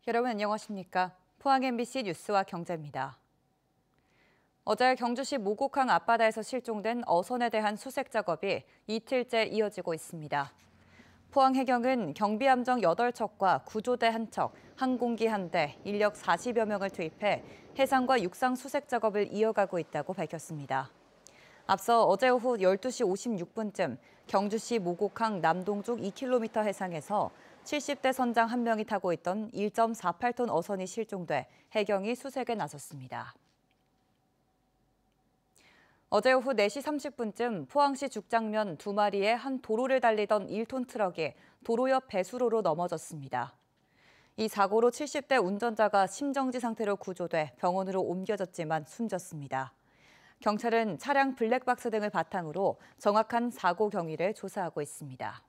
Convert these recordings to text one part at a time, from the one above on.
여러분 안녕하십니까? 포항 MBC 뉴스와 경제입니다. 어제 경주시 모곡항 앞바다에서 실종된 어선에 대한 수색 작업이 이틀째 이어지고 있습니다. 포항해경은 경비함정 8척과 구조대 1척, 항공기 1대, 인력 40여 명을 투입해 해상과 육상 수색 작업을 이어가고 있다고 밝혔습니다. 앞서 어제 오후 12시 56분쯤 경주시 모곡항 남동쪽 2km 해상에서 70대 선장 1명이 타고 있던 1.48톤 어선이 실종돼 해경이 수색에 나섰습니다. 어제 오후 4시 30분쯤 포항시 죽장면 2마리의 한 도로를 달리던 1톤 트럭이 도로 옆 배수로로 넘어졌습니다. 이 사고로 70대 운전자가 심정지 상태로 구조돼 병원으로 옮겨졌지만 숨졌습니다. 경찰은 차량 블랙박스 등을 바탕으로 정확한 사고 경위를 조사하고 있습니다.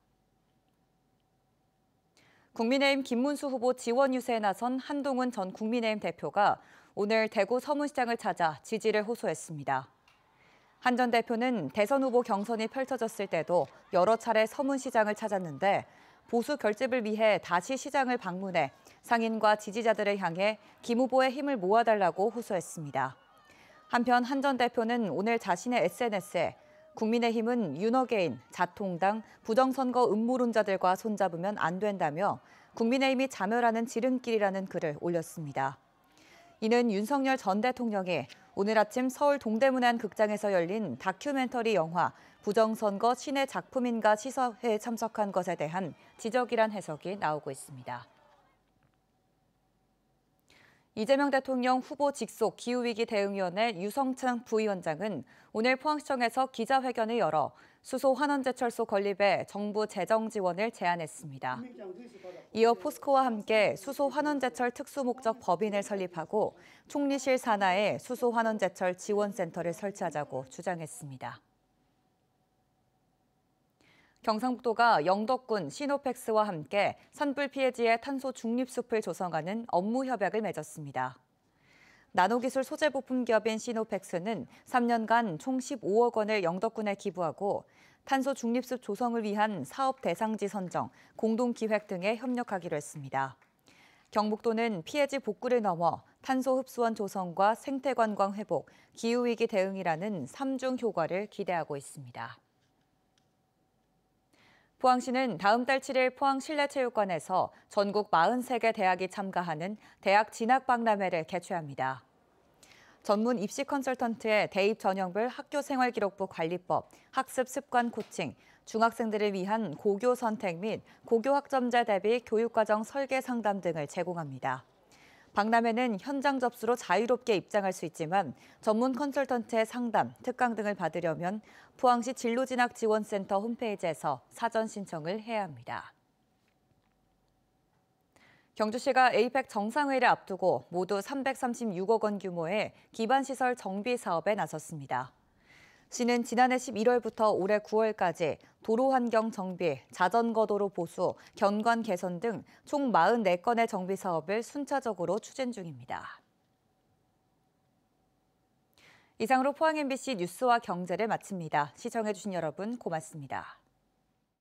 국민의힘 김문수 후보 지원 유세에 나선 한동훈 전 국민의힘 대표가 오늘 대구 서문시장을 찾아 지지를 호소했습니다. 한 전 대표는 대선 후보 경선이 펼쳐졌을 때도 여러 차례 서문시장을 찾았는데 보수 결집을 위해 다시 시장을 방문해 상인과 지지자들을 향해 김 후보의 힘을 모아달라고 호소했습니다. 한편 한 전 대표는 오늘 자신의 SNS에 국민의힘은 윤어게인, 자통당, 부정선거 음모론자들과 손잡으면 안 된다며 국민의힘이 자멸하는 지름길이라는 글을 올렸습니다. 이는 윤석열 전 대통령이 오늘 아침 서울 동대문의 한 극장에서 열린 다큐멘터리 영화 부정선거 신의 작품인가 시사회에 참석한 것에 대한 지적이란 해석이 나오고 있습니다. 이재명 대통령 후보 직속 기후위기 대응위원회 유성창 부위원장은 오늘 포항시청에서 기자회견을 열어 수소 환원제철소 건립에 정부 재정 지원을 제안했습니다. 이어 포스코와 함께 수소 환원제철 특수목적 법인을 설립하고 총리실 산하에 수소 환원제철 지원센터를 설치하자고 주장했습니다. 경상북도가 영덕군 시노펙스와 함께 산불 피해지의 탄소 중립숲을 조성하는 업무 협약을 맺었습니다. 나노기술 소재 부품 기업인 시노펙스는 3년간 총 15억 원을 영덕군에 기부하고 탄소 중립숲 조성을 위한 사업 대상지 선정, 공동기획 등에 협력하기로 했습니다. 경북도는 피해지 복구를 넘어 탄소 흡수원 조성과 생태관광 회복, 기후위기 대응이라는 3중 효과를 기대하고 있습니다. 포항시는 다음 달 7일 포항 실내체육관에서 전국 43개 대학이 참가하는 대학 진학박람회를 개최합니다. 전문 입시 컨설턴트의 대입 전형별 학교생활기록부 관리법, 학습 습관 코칭, 중학생들을 위한 고교 선택 및 고교 학점제 대비 교육과정 설계 상담 등을 제공합니다. 박람회는 현장 접수로 자유롭게 입장할 수 있지만 전문 컨설턴트의 상담, 특강 등을 받으려면 포항시 진로진학지원센터 홈페이지에서 사전 신청을 해야 합니다. 경주시가 에이펙 정상회의를 앞두고 모두 336억 원 규모의 기반시설 정비 사업에 나섰습니다. 시는 지난해 11월부터 올해 9월까지 도로 환경 정비, 자전거 도로 보수, 견관 개선 등 총 44건의 정비 사업을 순차적으로 추진 중입니다. 이상으로 포항 MBC 뉴스와 경제를 마칩니다. 시청해주신 여러분 고맙습니다.